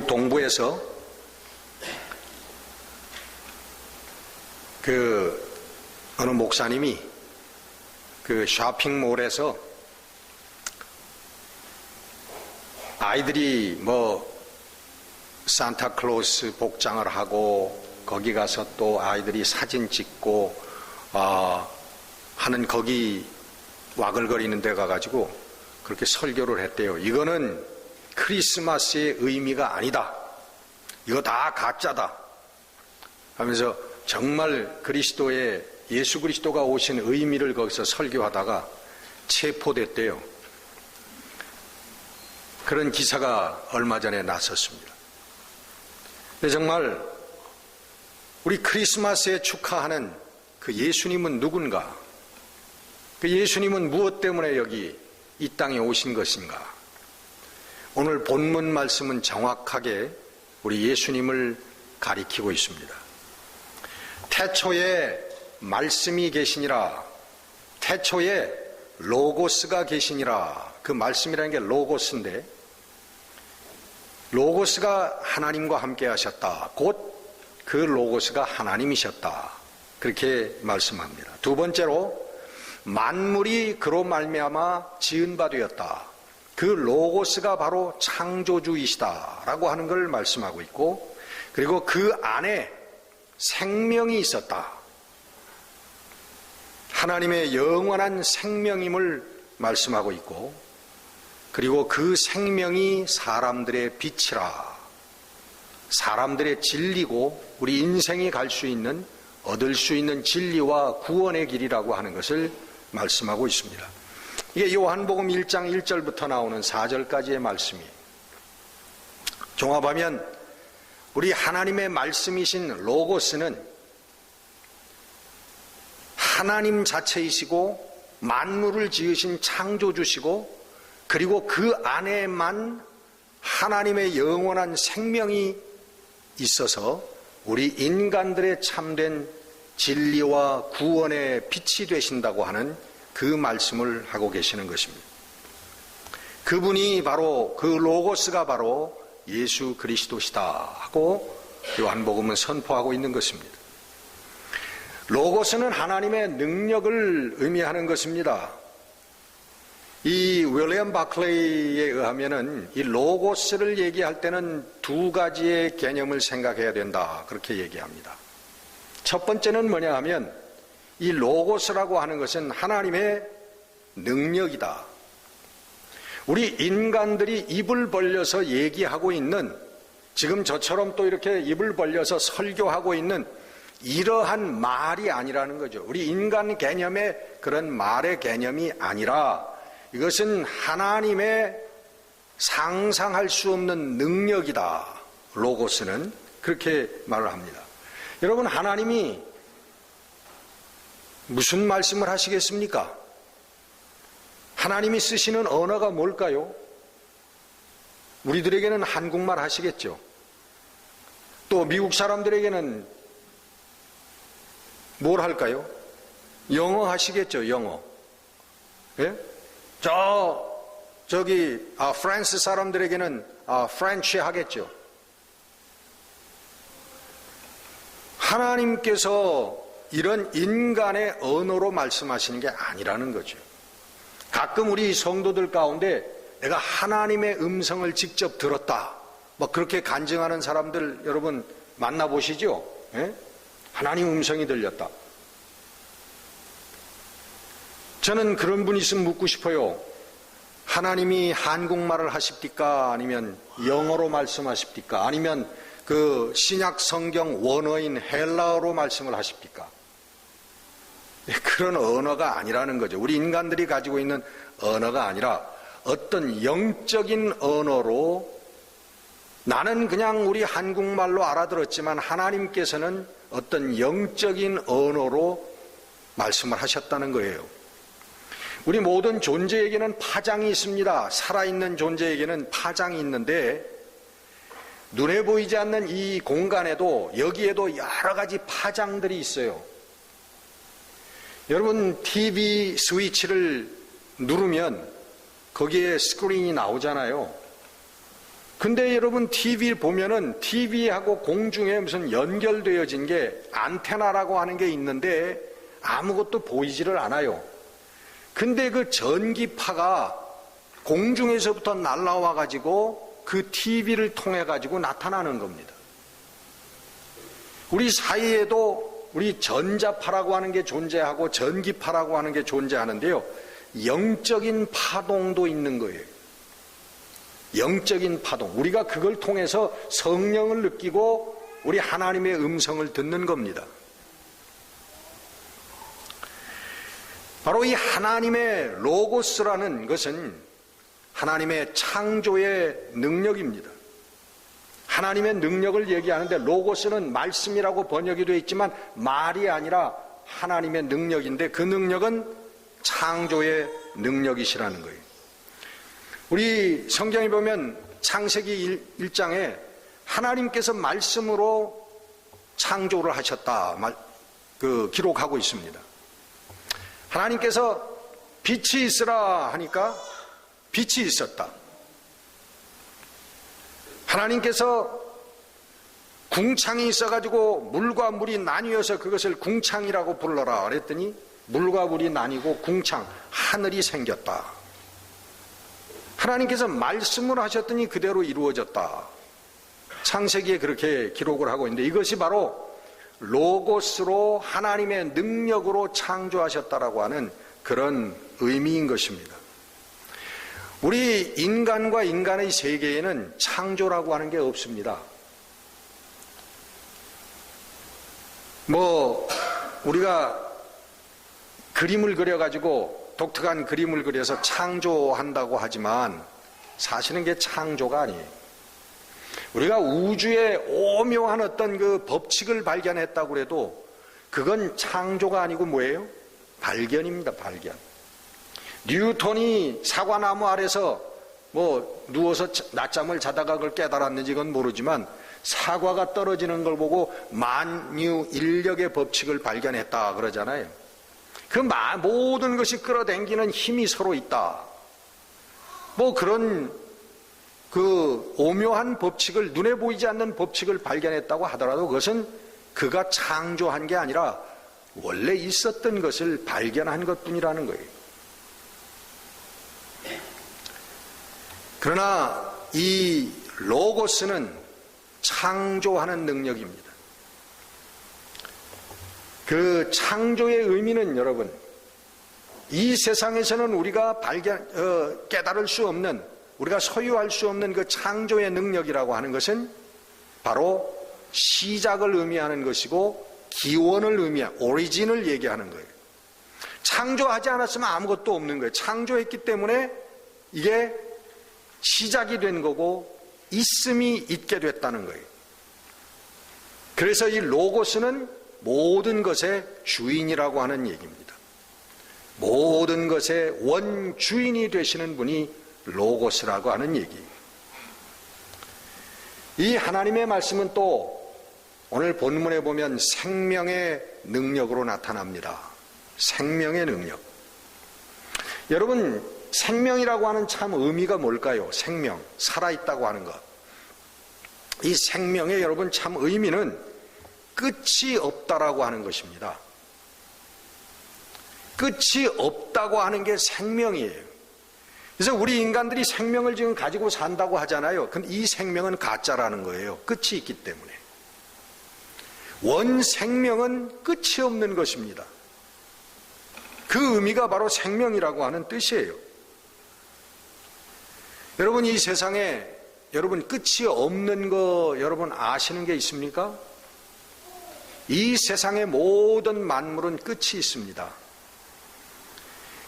미국 동부에서 어느 목사님이 쇼핑몰에서 아이들이 산타클로스 복장을 하고 거기 가서 또 아이들이 사진 찍고 하는 거기 와글거리는 데 가가지고 그렇게 설교를 했대요. 이거는 크리스마스의 의미가 아니다. 이거 다 가짜다. 하면서 정말 예수 그리스도가 오신 의미를 거기서 설교하다가 체포됐대요. 그런 기사가 얼마 전에 났었습니다. 근데 정말 우리 크리스마스에 축하하는 그 예수님은 누군가? 그 예수님은 무엇 때문에 여기 이 땅에 오신 것인가? 오늘 본문 말씀은 정확하게 우리 예수님을 가리키고 있습니다. 태초에 말씀이 계시니라. 태초에 로고스가 계시니라. 그 말씀이라는 게 로고스인데, 로고스가 하나님과 함께 하셨다. 곧 그 로고스가 하나님이셨다. 그렇게 말씀합니다. 두 번째로 만물이 그로 말미암아 지은 바 되었다. 그 로고스가 바로 창조주이시다라고 하는 걸 말씀하고 있고, 그리고 그 안에 생명이 있었다. 하나님의 영원한 생명임을 말씀하고 있고, 그리고 그 생명이 사람들의 빛이라. 사람들의 진리고 우리 인생이 갈 수 있는, 얻을 수 있는 진리와 구원의 길이라고 하는 것을 말씀하고 있습니다. 이게 요한복음 1장 1절부터 나오는 4절까지의 말씀이에요. 종합하면 우리 하나님의 말씀이신 로고스는 하나님 자체이시고 만물을 지으신 창조주시고, 그리고 그 안에만 하나님의 영원한 생명이 있어서 우리 인간들의 참된 진리와 구원의 빛이 되신다고 하는 그 말씀을 하고 계시는 것입니다. 그분이 바로, 그 로고스가 바로 예수 그리스도시다 하고 요한복음은 선포하고 있는 것입니다. 로고스는 하나님의 능력을 의미하는 것입니다. 이 윌리엄 바클레이에 의하면은 이 로고스를 얘기할 때는 두 가지의 개념을 생각해야 된다, 그렇게 얘기합니다. 첫 번째는 뭐냐 하면 이 로고스라고 하는 것은 하나님의 능력이다. 우리 인간들이 입을 벌려서 얘기하고 있는, 지금 저처럼 또 이렇게 입을 벌려서 설교하고 있는 이러한 말이 아니라는 거죠. 우리 인간 개념의 그런 말의 개념이 아니라 이것은 하나님의 상상할 수 없는 능력이다. 로고스는 그렇게 말을 합니다. 여러분, 하나님이 무슨 말씀을 하시겠습니까? 하나님이 쓰시는 언어가 뭘까요? 우리들에게는 한국말 하시겠죠. 또 미국 사람들에게는 뭘 할까요? 영어 하시겠죠, 영어. 예? 프랑스 사람들에게는 프렌치 하겠죠. 하나님께서 이런 인간의 언어로 말씀하시는 게 아니라는 거죠. 가끔 우리 성도들 가운데 내가 하나님의 음성을 직접 들었다, 그렇게 간증하는 사람들 여러분 만나보시죠? 예? 하나님 음성이 들렸다. 저는 그런 분 있으면 묻고 싶어요. 하나님이 한국말을 하십니까? 아니면 영어로 말씀하십니까? 아니면 그 신약 성경 원어인 헬라어로 말씀을 하십니까? 그런 언어가 아니라는 거죠. 우리 인간들이 가지고 있는 언어가 아니라 어떤 영적인 언어로, 나는 그냥 우리 한국말로 알아들었지만 하나님께서는 어떤 영적인 언어로 말씀을 하셨다는 거예요. 우리 모든 존재에게는 파장이 있습니다. 살아있는 존재에게는 파장이 있는데, 눈에 보이지 않는 이 공간에도, 여기에도 여러 가지 파장들이 있어요. 여러분, TV 스위치를 누르면 거기에 스크린이 나오잖아요. 근데 여러분 TV 보면은 TV하고 공중에 무슨 연결되어진 게 안테나라고 하는 게 있는데 아무것도 보이지를 않아요. 근데 그 전기파가 공중에서부터 날라와 가지고 그 TV를 통해 가지고 나타나는 겁니다. 우리 사이에도 우리 전자파라고 하는 게 존재하고 전기파라고 하는 게 존재하는데요. 영적인 파동도 있는 거예요. 영적인 파동. 우리가 그걸 통해서 성령을 느끼고 우리 하나님의 음성을 듣는 겁니다. 바로 이 하나님의 로고스라는 것은 하나님의 창조의 능력입니다. 하나님의 능력을 얘기하는데 로고스는 말씀이라고 번역이 되어 있지만 말이 아니라 하나님의 능력인데 그 능력은 창조의 능력이시라는 거예요. 우리 성경에 보면 창세기 1장에 하나님께서 말씀으로 창조를 하셨다 기록하고 있습니다. 하나님께서 빛이 있으라 하니까 빛이 있었다. 하나님께서 궁창이 있어가지고 물과 물이 나뉘어서 그것을 궁창이라고 불러라 그랬더니 물과 물이 나뉘고 궁창, 하늘이 생겼다. 하나님께서 말씀을 하셨더니 그대로 이루어졌다. 창세기에 그렇게 기록을 하고 있는데 이것이 바로 로고스로 하나님의 능력으로 창조하셨다라고 하는 그런 의미인 것입니다. 우리 인간과 인간의 세계에는 창조라고 하는 게 없습니다. 우리가 그림을 그려가지고 독특한 그림을 그려서 창조한다고 하지만 사실은 그게 창조가 아니에요. 우리가 우주에 오묘한 어떤 그 법칙을 발견했다고 해도 그건 창조가 아니고 뭐예요? 발견입니다. 발견. 뉴턴이 사과나무 아래서 누워서 낮잠을 자다가 그걸 깨달았는지 그건 모르지만 사과가 떨어지는 걸 보고 만유인력의 법칙을 발견했다 그러잖아요. 그 모든 것이 끌어당기는 힘이 서로 있다. 그런 그 오묘한 법칙을 눈에 보이지 않는 법칙을 발견했다고 하더라도 그것은 그가 창조한 게 아니라 원래 있었던 것을 발견한 것뿐이라는 거예요. 그러나 이 로고스는 창조하는 능력입니다. 그 창조의 의미는 여러분, 이 세상에서는 우리가 깨달을 수 없는, 우리가 소유할 수 없는 그 창조의 능력이라고 하는 것은 바로 시작을 의미하는 것이고 기원을 의미하는, 오리진을 얘기하는 거예요. 창조하지 않았으면 아무것도 없는 거예요. 창조했기 때문에 이게 시작이 된 거고 있음이 있게 됐다는 거예요. 그래서 이 로고스는 모든 것의 주인이라고 하는 얘기입니다. 모든 것의 원주인이 되시는 분이 로고스라고 하는 얘기예요. 이 하나님의 말씀은 또 오늘 본문에 보면 생명의 능력으로 나타납니다. 생명의 능력. 여러분, 생명이라고 하는 참 의미가 뭘까요? 생명, 살아있다고 하는 것. 이 생명의 여러분 참 의미는 끝이 없다라고 하는 것입니다. 끝이 없다고 하는 게 생명이에요. 그래서 우리 인간들이 생명을 지금 가지고 산다고 하잖아요. 근데 이 생명은 가짜라는 거예요. 끝이 있기 때문에. 원 생명은 끝이 없는 것입니다. 그 의미가 바로 생명이라고 하는 뜻이에요. 여러분, 이 세상에 여러분 끝이 없는 거 여러분 아시는 게 있습니까? 이 세상의 모든 만물은 끝이 있습니다.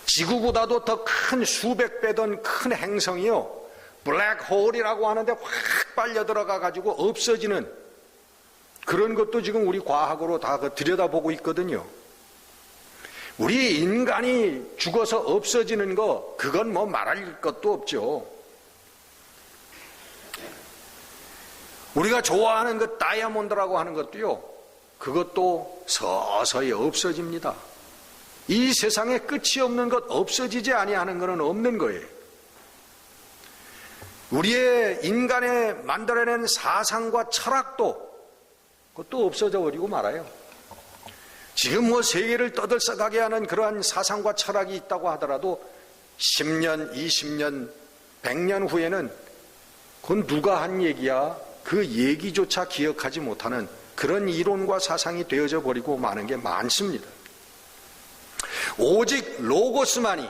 지구보다도 더 큰 수백 배 더 큰 행성이요, 블랙홀이라고 하는데 확 빨려 들어가 가지고 없어지는 그런 것도 지금 우리 과학으로 다 들여다보고 있거든요. 우리 인간이 죽어서 없어지는 거, 그건 뭐 말할 것도 없죠. 우리가 좋아하는 그 다이아몬드라고 하는 것도요, 그것도 서서히 없어집니다. 이 세상에 끝이 없는 것, 없어지지 아니하는 것은 없는 거예요. 우리의 인간의 만들어낸 사상과 철학도 그것도 없어져 버리고 말아요. 지금 뭐 세계를 떠들썩하게 하는 그러한 사상과 철학이 있다고 하더라도 10년, 20년, 100년 후에는 그건 누가 한 얘기야? 그 얘기조차 기억하지 못하는 그런 이론과 사상이 되어져 버리고 마는 게 많습니다. 오직 로고스만이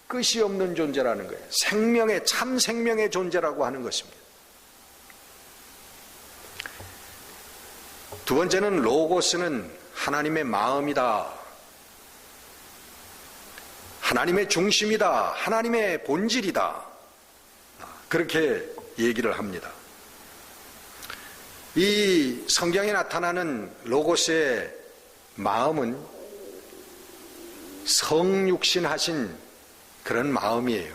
끝이 없는 존재라는 거예요. 생명의, 참 생명의 존재라고 하는 것입니다. 두 번째는 로고스는 하나님의 마음이다. 하나님의 중심이다. 하나님의 본질이다. 그렇게 얘기를 합니다. 이 성경에 나타나는 로고스의 마음은 성육신하신 그런 마음이에요.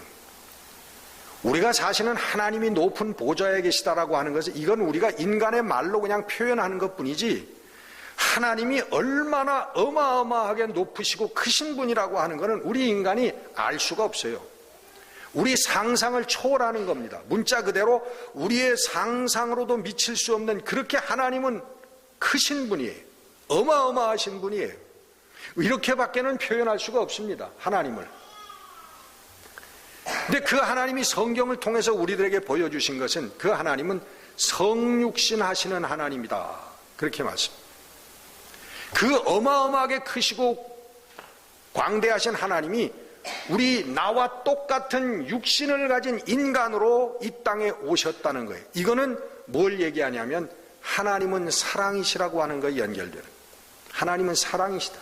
우리가 사실은 하나님이 높은 보좌에 계시다라고 하는 것은 이건 우리가 인간의 말로 그냥 표현하는 것뿐이지 하나님이 얼마나 어마어마하게 높으시고 크신 분이라고 하는 것은 우리 인간이 알 수가 없어요. 우리 상상을 초월하는 겁니다. 문자 그대로 우리의 상상으로도 미칠 수 없는 그렇게 하나님은 크신 분이에요. 어마어마하신 분이에요. 이렇게밖에는 표현할 수가 없습니다. 하나님을. 근데 그 하나님이 성경을 통해서 우리들에게 보여주신 것은 그 하나님은 성육신 하시는 하나님이다. 그렇게 말씀합니다. 그 어마어마하게 크시고 광대하신 하나님이 우리 나와 똑같은 육신을 가진 인간으로 이 땅에 오셨다는 거예요. 이거는 뭘 얘기하냐면 하나님은 사랑이시라고 하는 거에 연결되는 거예요. 하나님은 사랑이시다.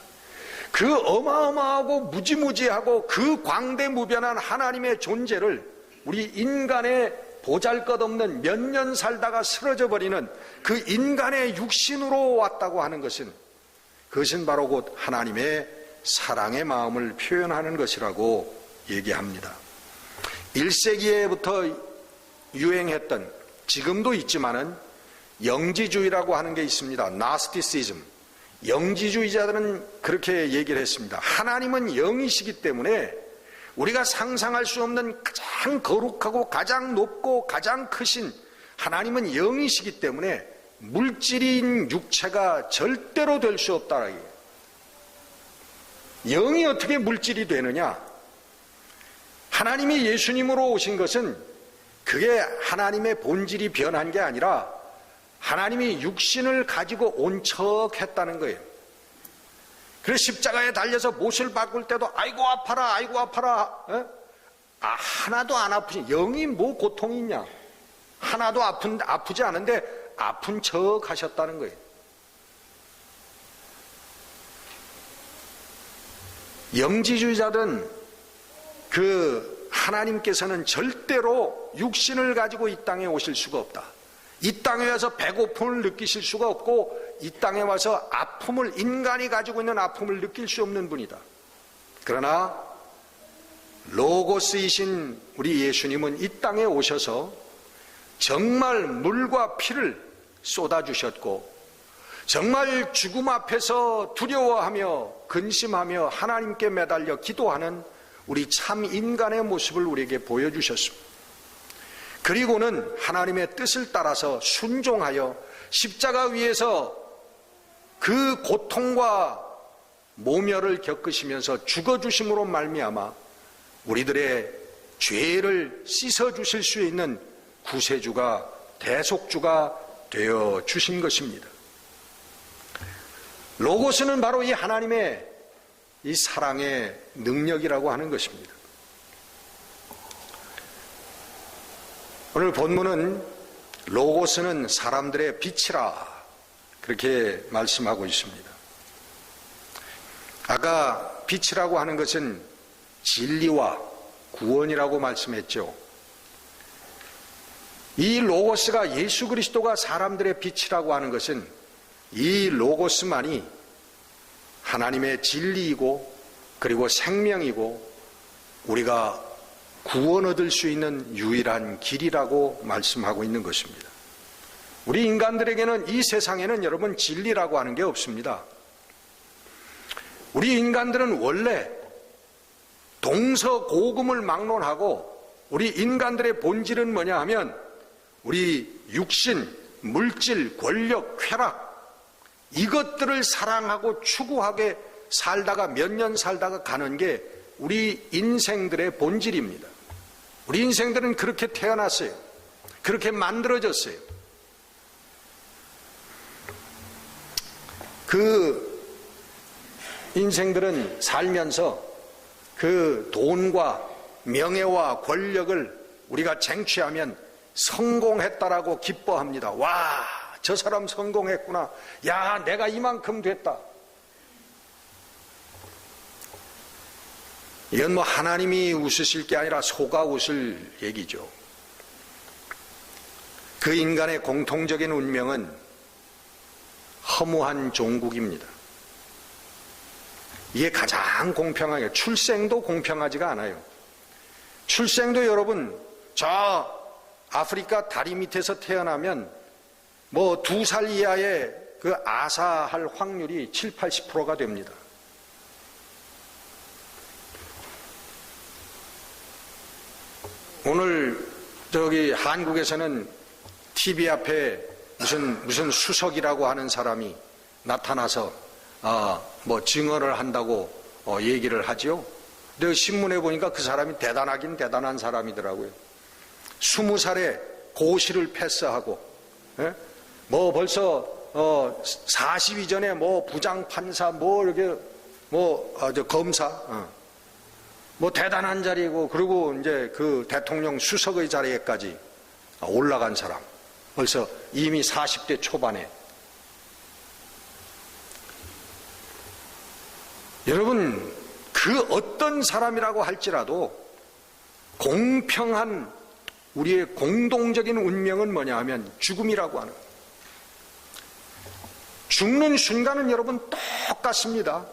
그 어마어마하고 무지무지하고 그 광대무변한 하나님의 존재를 우리 인간의 보잘것없는 몇 년 살다가 쓰러져 버리는 그 인간의 육신으로 왔다고 하는 것은 그것은 바로 곧 하나님의 사랑의 마음을 표현하는 것이라고 얘기합니다. 1세기에부터 유행했던 지금도 있지만은 영지주의라고 하는 게 있습니다. 나스티시즘. 영지주의자들은 그렇게 얘기를 했습니다. 하나님은 영이시기 때문에 우리가 상상할 수 없는 가장 거룩하고 가장 높고 가장 크신 하나님은 영이시기 때문에 물질인 육체가 절대로 될 수 없다. 영이 어떻게 물질이 되느냐? 하나님이 예수님으로 오신 것은 그게 하나님의 본질이 변한 게 아니라 하나님이 육신을 가지고 온 척 했다는 거예요. 그래서 십자가에 달려서 못을 바꿀 때도 아이고 아파라 아이고 아파라 하나도 안 아프지. 영이 뭐 고통이 있냐? 하나도 아프지 않은데 아픈 척 하셨다는 거예요. 영지주의자들은 그 하나님께서는 절대로 육신을 가지고 이 땅에 오실 수가 없다. 이 땅에 와서 배고픔을 느끼실 수가 없고 이 땅에 와서 아픔을 인간이 가지고 있는 아픔을 느낄 수 없는 분이다. 그러나 로고스이신 우리 예수님은 이 땅에 오셔서 정말 물과 피를 쏟아주셨고 정말 죽음 앞에서 두려워하며 근심하며 하나님께 매달려 기도하는 우리 참 인간의 모습을 우리에게 보여주셨습니다. 그리고는 하나님의 뜻을 따라서 순종하여 십자가 위에서 그 고통과 모멸을 겪으시면서 죽어주심으로 말미암아 우리들의 죄를 씻어주실 수 있는 구세주가 대속주가 되어 주신 것입니다. 로고스는 바로 이 하나님의 이 사랑의 능력이라고 하는 것입니다. 오늘 본문은 로고스는 사람들의 빛이라 그렇게 말씀하고 있습니다. 아까 빛이라고 하는 것은 진리와 구원이라고 말씀했죠. 이 로고스가 예수 그리스도가 사람들의 빛이라고 하는 것은 이 로고스만이 하나님의 진리이고 그리고 생명이고 우리가 구원 얻을 수 있는 유일한 길이라고 말씀하고 있는 것입니다. 우리 인간들에게는 이 세상에는 여러분 진리라고 하는 게 없습니다. 우리 인간들은 원래 동서고금을 막론하고 우리 인간들의 본질은 뭐냐 하면 우리 육신, 물질, 권력, 쾌락 이것들을 사랑하고 추구하게 살다가 몇 년 살다가 가는 게 우리 인생들의 본질입니다. 우리 인생들은 그렇게 태어났어요. 그렇게 만들어졌어요. 그 인생들은 살면서 그 돈과 명예와 권력을 우리가 쟁취하면 성공했다라고 기뻐합니다. 와, 저 사람 성공했구나. 야, 내가 이만큼 됐다. 이건 뭐 하나님이 웃으실 게 아니라 소가 웃을 얘기죠. 그 인간의 공통적인 운명은 허무한 종국입니다. 이게 가장 공평하게, 출생도 공평하지가 않아요. 출생도 여러분, 저 아프리카 다리 밑에서 태어나면 뭐 2살 이하의 그 아사할 확률이 7, 80%가 됩니다. 오늘 저기 한국에서는 TV 앞에 무슨 수석이라고 하는 사람이 나타나서 뭐 증언을 한다고 얘기를 하죠. 근데 신문에 보니까 그 사람이 대단하긴 대단한 사람이더라고요. 20살에 고시를 패스하고, 예? 뭐 벌써 40 이전에 뭐 부장 판사 뭐 이렇게 뭐 검사 뭐 대단한 자리고, 그리고 이제 그 대통령 수석의 자리에까지 올라간 사람, 벌써 이미 40대 초반에. 여러분, 그 어떤 사람이라고 할지라도 공평한 우리의 공동적인 운명은 뭐냐 하면 죽음이라고 하는 거예요. 죽는 순간은 여러분 똑같습니다.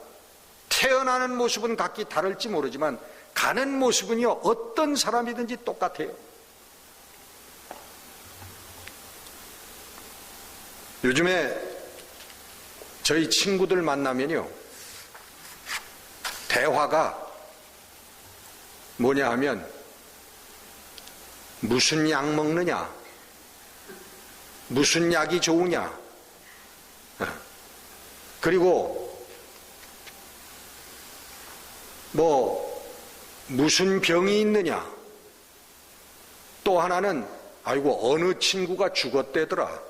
태어나는 모습은 각기 다를지 모르지만 가는 모습은요, 어떤 사람이든지 똑같아요. 요즘에 저희 친구들 만나면요, 대화가 뭐냐 하면 무슨 약 먹느냐, 무슨 약이 좋으냐, 그리고 뭐 무슨 병이 있느냐, 또 하나는 아이고 어느 친구가 죽었대더라.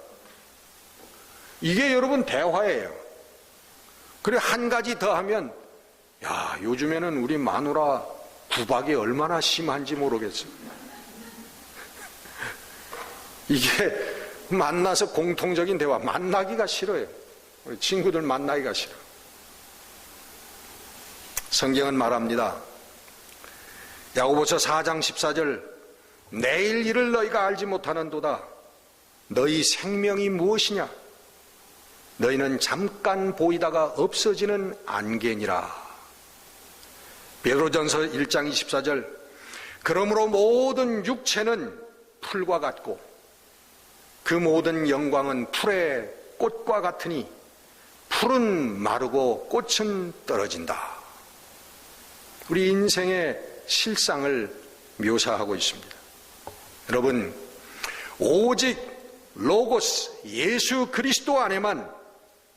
이게 여러분 대화예요. 그리고 한 가지 더 하면, 야, 요즘에는 우리 마누라 구박이 얼마나 심한지 모르겠어요. 이게 만나서 공통적인 대화, 만나기가 싫어요. 우리 친구들 만나기가 싫어. 성경은 말합니다. 야고보서 4장 14절, 내일 일을 너희가 알지 못하는도다. 너희 생명이 무엇이냐? 너희는 잠깐 보이다가 없어지는 안개니라. 베드로전서 1장 24절, 그러므로 모든 육체는 풀과 같고 그 모든 영광은 풀의 꽃과 같으니 풀은 마르고 꽃은 떨어진다. 우리 인생의 실상을 묘사하고 있습니다. 여러분, 오직 로고스 예수 그리스도 안에만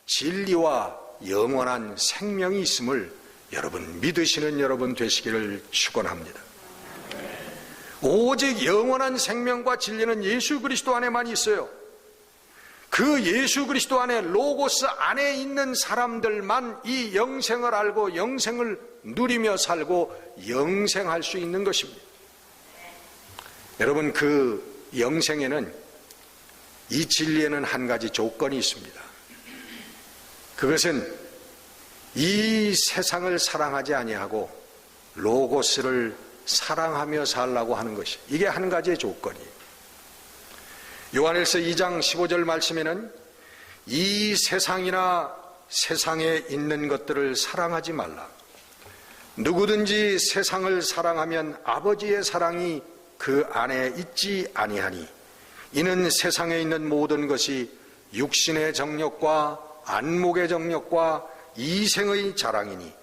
진리와 영원한 생명이 있음을 여러분 믿으시는 여러분 되시기를 축원합니다. 오직 영원한 생명과 진리는 예수 그리스도 안에만 있어요. 그 예수 그리스도 안에, 로고스 안에 있는 사람들만 이 영생을 알고 영생을 누리며 살고 영생할 수 있는 것입니다. 여러분, 그 영생에는, 이 진리에는 한 가지 조건이 있습니다. 그것은 이 세상을 사랑하지 아니하고 로고스를 사랑하며 살라고 하는 것이, 이게 한 가지의 조건이에요. 요한일서 2장 15절 말씀에는 이 세상이나 세상에 있는 것들을 사랑하지 말라. 누구든지 세상을 사랑하면 아버지의 사랑이 그 안에 있지 아니하니 이는 세상에 있는 모든 것이 육신의 정욕과 안목의 정욕과 이생의 자랑이니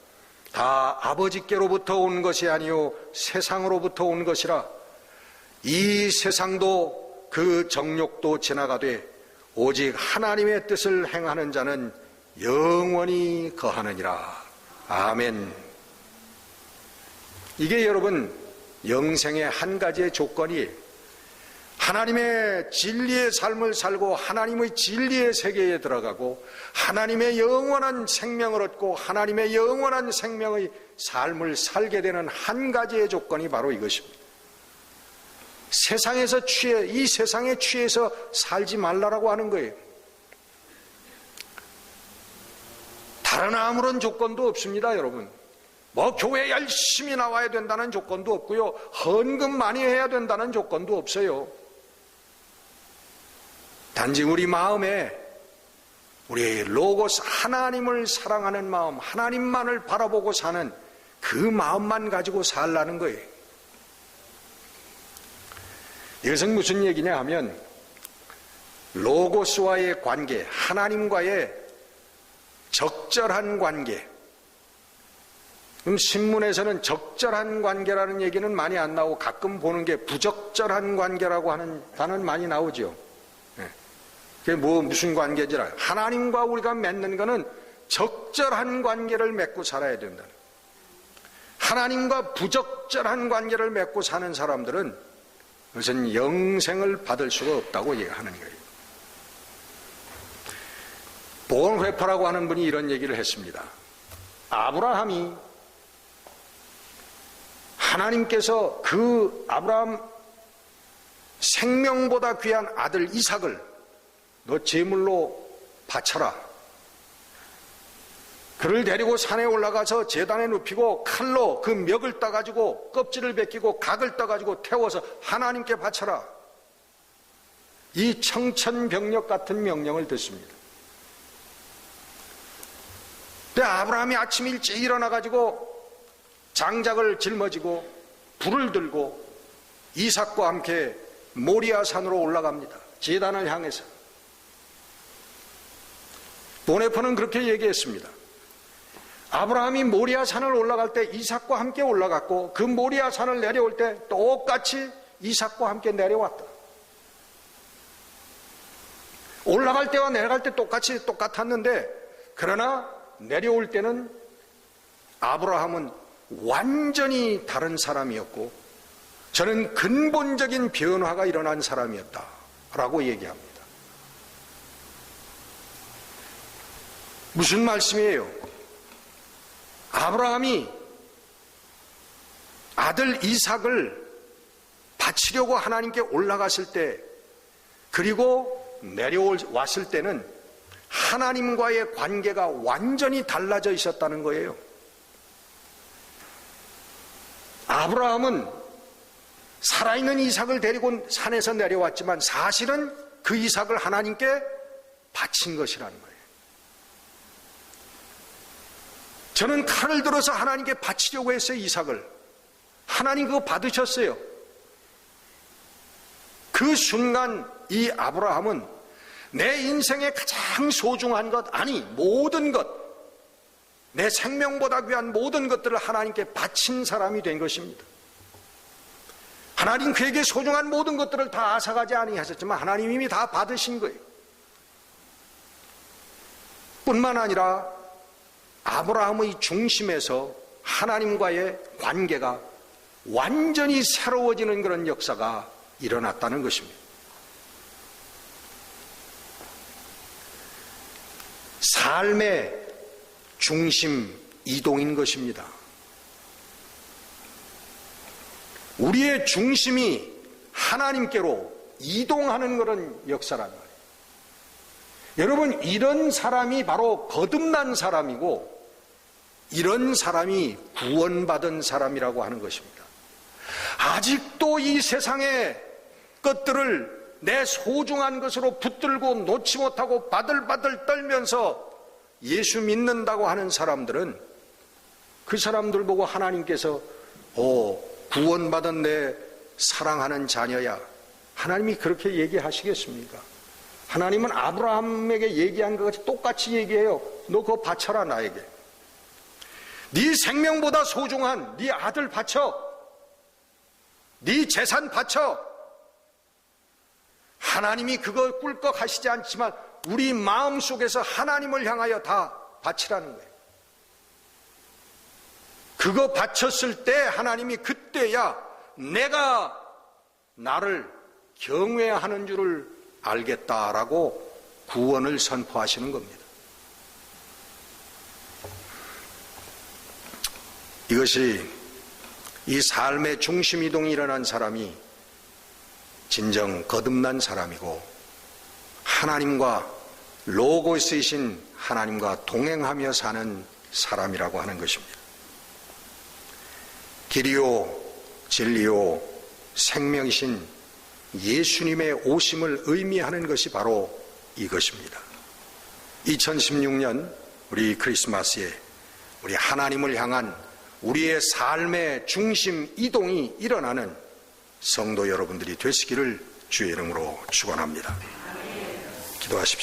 다 아버지께로부터 온 것이 아니요 세상으로부터 온 것이라. 이 세상도 그 정욕도 지나가되 오직 하나님의 뜻을 행하는 자는 영원히 거하느니라. 아멘. 이게 여러분 영생의 한 가지의 조건이 하나님의 진리의 삶을 살고 하나님의 진리의 세계에 들어가고 하나님의 영원한 생명을 얻고 하나님의 영원한 생명의 삶을 살게 되는 한 가지의 조건이 바로 이것입니다. 세상에서 이 세상에 취해서 살지 말라라고 하는 거예요. 다른 아무런 조건도 없습니다, 여러분. 뭐 교회 열심히 나와야 된다는 조건도 없고요. 헌금 많이 해야 된다는 조건도 없어요. 단지 우리 마음에 우리 로고스 하나님을 사랑하는 마음, 하나님만을 바라보고 사는 그 마음만 가지고 살라는 거예요. 이것은 무슨 얘기냐 하면 로고스와의 관계, 하나님과의 적절한 관계. 그럼 신문에서는 적절한 관계라는 얘기는 많이 안 나오고 가끔 보는 게 부적절한 관계라고 하는 단어는 많이 나오죠. 그게 무슨 관계지라. 하나님과 우리가 맺는 것은 적절한 관계를 맺고 살아야 된다. 하나님과 부적절한 관계를 맺고 사는 사람들은 그것은 영생을 받을 수가 없다고 얘기하는 거예요. 보건회파라고 하는 분이 이런 얘기를 했습니다. 아브라함이 하나님께서 그 아브라함 생명보다 귀한 아들 이삭을 너 제물로 바쳐라. 그를 데리고 산에 올라가서 제단에 눕히고 칼로 그 멱을 따가지고 껍질을 벗기고 각을 따가지고 태워서 하나님께 바쳐라. 이 청천벽력 같은 명령을 듣습니다. 근데 아브라함이 아침 일찍 일어나가지고 장작을 짊어지고 불을 들고 이삭과 함께 모리아 산으로 올라갑니다. 제단을 향해서. 보네퍼는 그렇게 얘기했습니다. 아브라함이 모리아 산을 올라갈 때 이삭과 함께 올라갔고 그 모리아 산을 내려올 때 똑같이 이삭과 함께 내려왔다. 올라갈 때와 내려갈 때 똑같았는데 그러나 내려올 때는 아브라함은 완전히 다른 사람이었고 저는 근본적인 변화가 일어난 사람이었다라고 얘기합니다. 무슨 말씀이에요? 아브라함이 아들 이삭을 바치려고 하나님께 올라갔을 때 그리고 내려왔을 때는 하나님과의 관계가 완전히 달라져 있었다는 거예요. 아브라함은 살아있는 이삭을 데리고 산에서 내려왔지만 사실은 그 이삭을 하나님께 바친 것이라는 거예요. 저는 칼을 들어서 하나님께 바치려고 했어요, 이삭을. 하나님 그거 받으셨어요. 그 순간 이 아브라함은 내 인생의 가장 소중한 것, 아니 모든 것, 내 생명보다 귀한 모든 것들을 하나님께 바친 사람이 된 것입니다. 하나님 그에게 소중한 모든 것들을 다 앗아가지 아니하셨지만 하나님 이미 다 받으신 거예요. 뿐만 아니라 아브라함의 중심에서 하나님과의 관계가 완전히 새로워지는 그런 역사가 일어났다는 것입니다. 삶의 중심 이동인 것입니다. 우리의 중심이 하나님께로 이동하는 그런 역사란 말이에요. 여러분, 이런 사람이 바로 거듭난 사람이고 이런 사람이 구원받은 사람이라고 하는 것입니다. 아직도 이 세상의 것들을 내 소중한 것으로 붙들고 놓지 못하고 바들바들 떨면서 예수 믿는다고 하는 사람들은 그 사람들 보고 하나님께서 구원받은 내 사랑하는 자녀야, 하나님이 그렇게 얘기하시겠습니까? 하나님은 아브라함에게 얘기한 것같이 똑같이 얘기해요. 너 그거 바쳐라, 나에게. 네 생명보다 소중한 네 아들 바쳐, 네 재산 바쳐, 하나님이 그거 꿀꺽 하시지 않지만 우리 마음속에서 하나님을 향하여 다 바치라는 거예요. 그거 바쳤을 때 하나님이 그때야 내가 나를 경외하는 줄을 알겠다라고 구원을 선포하시는 겁니다. 이것이 이 삶의 중심 이동이 일어난 사람이 진정 거듭난 사람이고 하나님과 로고스이신 하나님과 동행하며 사는 사람이라고 하는 것입니다. 길이요 진리요 생명이신 예수님의 오심을 의미하는 것이 바로 이것입니다. 2016년 우리 크리스마스에 우리 하나님을 향한 우리의 삶의 중심 이동이 일어나는 성도 여러분들이 되시기를 주의 이름으로 축원합니다. 기도하십시오.